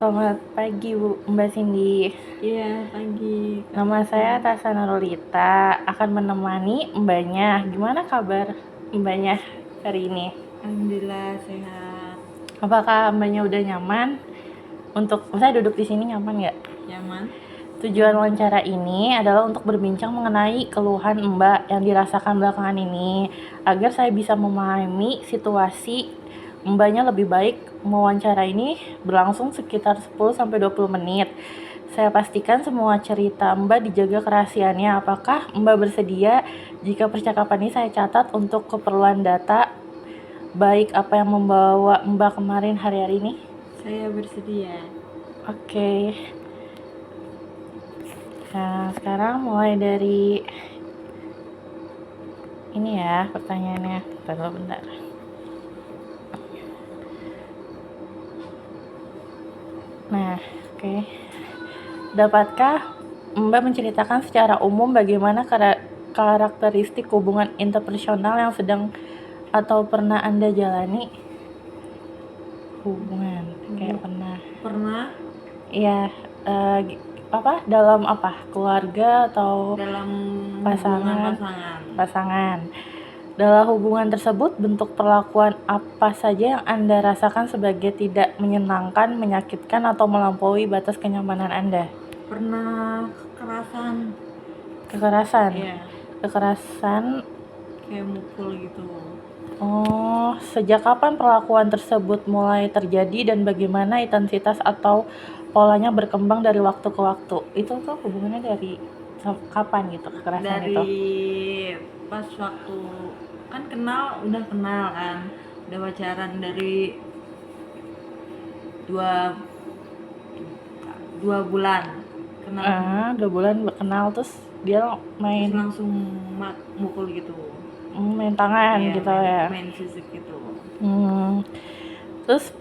Selamat pagi Mbak Cindy. Iya, pagi. Nama saya Tasa Nurulita, akan menemani Mbaknya. Gimana kabar Mbaknya hari ini? Alhamdulillah sehat. Apakah Mbaknya udah nyaman? Saya duduk di sini nyaman nggak? Nyaman? Tujuan wawancara ini adalah untuk berbincang mengenai keluhan Mbak yang dirasakan belakangan ini, agar saya bisa memahami situasi Mbaknya lebih baik. Wawancara ini berlangsung sekitar 10-20 menit. Saya pastikan semua cerita Mbak dijaga kerahasiaannya. Apakah Mbak bersedia jika percakapan ini saya catat untuk keperluan data, baik apa yang membawa Mbak kemarin hari-hari ini? Saya bersedia. Oke. Nah, sekarang mulai dari ini ya pertanyaannya. Bentar. Nah, oke. Dapatkah Mbak menceritakan secara umum bagaimana karakteristik hubungan interpersonal yang sedang atau pernah Anda jalani? Hubungan kayak Pernah Iya, dalam apa? Keluarga atau dalam hubungan pasangan? pasangan. Pasangan. Dalam hubungan tersebut, bentuk perlakuan apa saja yang Anda rasakan sebagai tidak menyenangkan, menyakitkan, atau melampaui batas kenyamanan Anda? Pernah kekerasan, Kekerasan. iya, Kekerasan. kayak mukul gitu. Oh, sejak kapan perlakuan tersebut mulai terjadi dan bagaimana intensitas atau polanya berkembang dari waktu ke waktu? Itu tuh hubungannya dari kapan gitu kekerasan itu? Dari pas waktu kan udah kenal kan, udah pacaran dari dua bulan kenal, 2 bulan kenal terus dia terus main langsung mukul gitu. main tangan Iya, gitu ya. main fisik gitu. Terus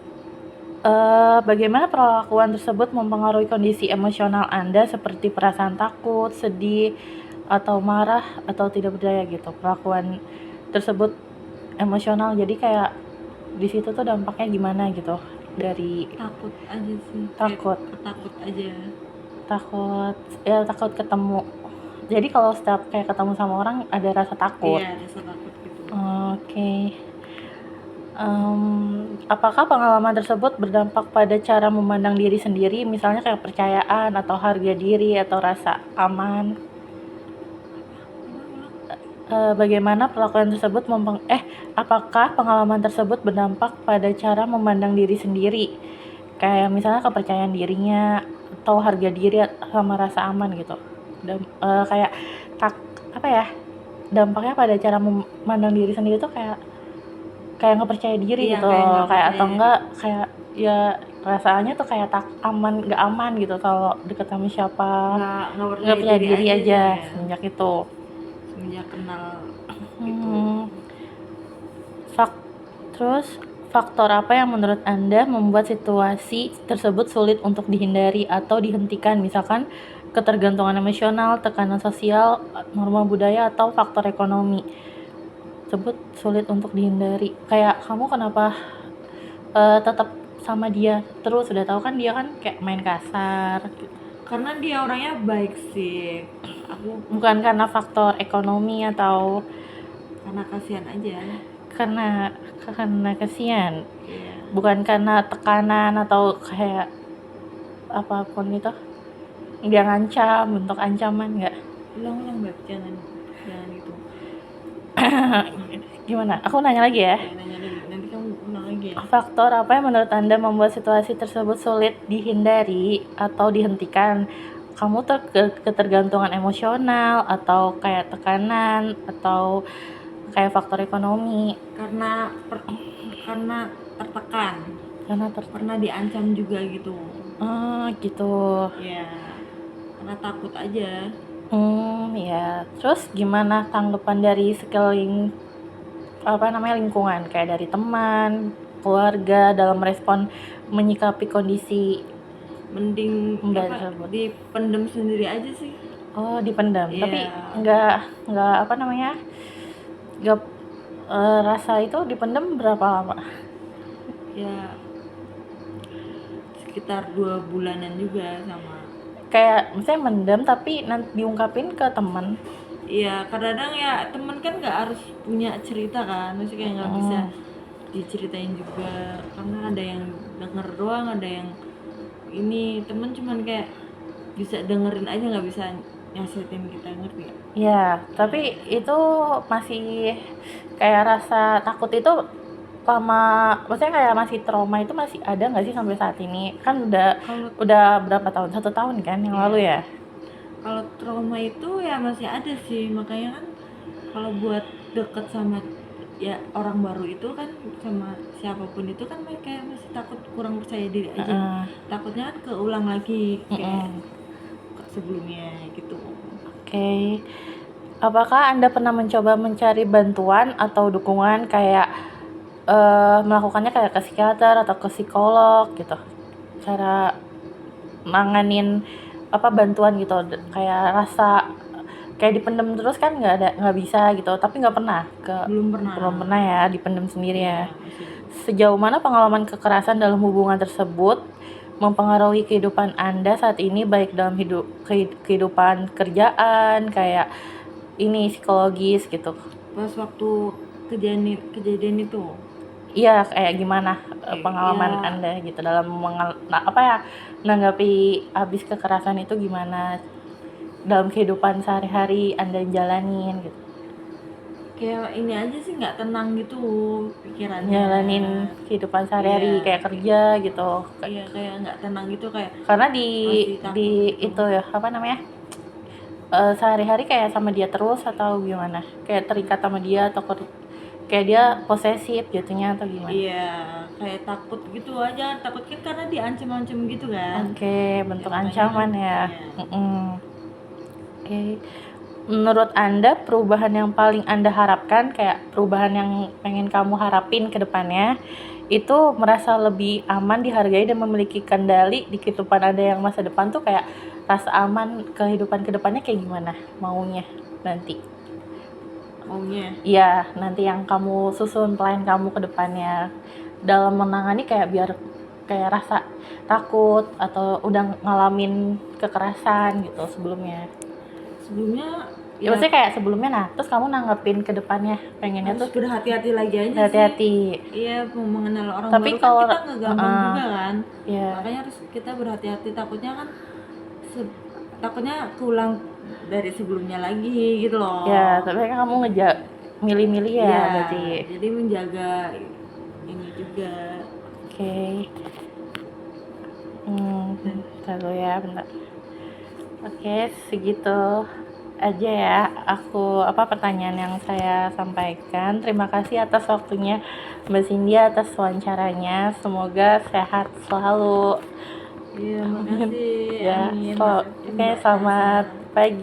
bagaimana perlakuan tersebut mempengaruhi kondisi emosional Anda seperti perasaan takut, sedih, atau marah, atau tidak berdaya gitu. Perlakuan tersebut emosional, jadi kayak di situ tuh dampaknya gimana gitu dari Takut aja sih, takut takut aja. takut ketemu. Jadi kalau setiap kayak ketemu sama orang ada rasa takut. Iya, rasa takut gitu. Oke. Apakah pengalaman tersebut berdampak pada cara memandang diri sendiri, misalnya kayak kepercayaan atau harga diri atau rasa aman? Bagaimana perlakuan tersebut apakah pengalaman tersebut berdampak pada cara memandang diri sendiri, kayak misalnya kepercayaan dirinya atau harga diri sama rasa aman gitu? Kayak apa ya? Dampaknya pada cara memandang diri sendiri tuh kayak nggak percaya diri Iya, gitu, kayak atau diri. enggak kayak ya rasanya tuh kayak nggak aman gitu kalau deket sama siapa, Nggak percaya diri aja ya. semenjak itu. Semenjak kenal gitu. Terus faktor apa yang menurut Anda membuat situasi tersebut sulit untuk dihindari atau dihentikan, misalkan ketergantungan emosional, tekanan sosial, norma budaya, atau faktor ekonomi tersebut sulit untuk dihindari? Kayak kamu kenapa tetap sama dia terus, udah tahu kan dia kan kayak main kasar gitu. Karena dia orangnya baik sih. Bukan karena faktor ekonomi atau karena kasihan aja. karena kasihan. Iya. Bukan karena tekanan atau kayak apapun itu, dia ngancam, bentuk ancaman nggak? Ulang Beb, jangan gitu. Gimana? Aku nanya lagi ya. Nanya lagi, nanti kamu ulang lagi ya. Faktor apa yang menurut Anda membuat situasi tersebut sulit dihindari atau dihentikan? Kamu ketergantungan emosional atau kayak tekanan atau kayak faktor ekonomi? Karena tertekan. Pernah diancam juga gitu. Gitu. Ya, karena takut aja. Ya. Terus gimana tanggapan dari lingkungan, kayak dari teman, keluarga dalam respon menyikapi kondisi? Mending dipendem sendiri aja sih. Oh, dipendam. Iya. Tapi nggak rasa itu dipendam berapa lama? Ya sekitar 2 bulanan juga sama. Kayak misalnya mendem tapi nanti diungkapin ke teman. Iya, kadang-kadang ya temen kan nggak harus punya cerita kan, maksudnya kayak nggak bisa diceritain juga, karena ada yang denger doang, ada yang ini temen cuman kayak bisa dengerin aja, nggak bisa nyasihatin kita, ngerti gak? Ya, tapi itu masih kayak rasa takut itu maksudnya kayak masih trauma itu masih ada nggak sih sampai saat ini? Kan Kalau udah berapa tahun? 1 tahun kan yang Iya. lalu ya? Kalau trauma itu ya masih ada sih, makanya kan kalau buat deket sama ya orang baru itu kan, sama siapapun itu kan kayak masih takut, kurang percaya diri aja. Heeh. Takutnya kan keulang lagi kayak Mm-mm. sebelumnya gitu. Oke. Apakah Anda pernah mencoba mencari bantuan atau dukungan kayak melakukannya kayak ke psikiater atau ke psikolog gitu? Cara nanganin bantuan gitu, kayak rasa kayak dipendem terus kan nggak bisa gitu, tapi nggak pernah belum pernah ya dipendem sendiri ya. Masih. Sejauh mana pengalaman kekerasan dalam hubungan tersebut mempengaruhi kehidupan Anda saat ini, baik dalam kehidupan kerjaan, kayak ini psikologis gitu? Pas waktu kejadian itu Iya, kayak gimana pengalaman ya, Anda gitu dalam menanggapi habis kekerasan itu, gimana dalam kehidupan sehari-hari Anda jalanin gitu? kayak ini aja sih, nggak tenang gitu pikirannya. Jalanin kehidupan sehari-hari Iya. kayak kerja gitu. Iya, kayak nggak tenang gitu, kayak Karena masih takut gitu. itu ya sehari-hari kayak sama dia terus atau gimana? Kayak terikat sama dia atau kayak dia posesif jatuhnya atau gimana? Iya, kayak takut gitu aja, takut kan karena diancam-ancam gitu kan. Oke, bentuk Ya, makanya ancaman kan, ya. iya. Oke. Menurut Anda, perubahan yang paling Anda harapkan, kayak perubahan yang pengen kamu harapin ke depannya, itu merasa lebih aman, dihargai, dan memiliki kendali di kehidupan Anda yang masa depan tuh, kayak rasa aman kehidupan ke depannya kayak gimana maunya nanti? Maunya Iya, nanti yang kamu susun plan kamu ke depannya dalam menangani kayak biar kayak rasa takut atau udah ngalamin kekerasan gitu sebelumnya. Ya, ya maksudnya kayak sebelumnya, nah terus kamu nanggepin ke depannya pengennya harus tuh berhati-hati lagi aja sih. hati-hati. Iya, mengenal orang Tapi baru kan kalau kita nggak gampang juga kan. ya, Makanya harus kita berhati-hati, takutnya kan takutnya keulang dari sebelumnya lagi gitu loh. ya, tapi kan kamu milih-milih ya Iya, berarti. jadi menjaga ini juga. Oke. Bentar ya, bentar. Oke, segitu aja ya pertanyaan yang saya sampaikan. Terima kasih atas waktunya Mbak Cindy, atas wawancaranya. Semoga sehat selalu. Iya, makasih. Ya, Amin. oke, Makasih, Mbak selamat Nasa. pagi.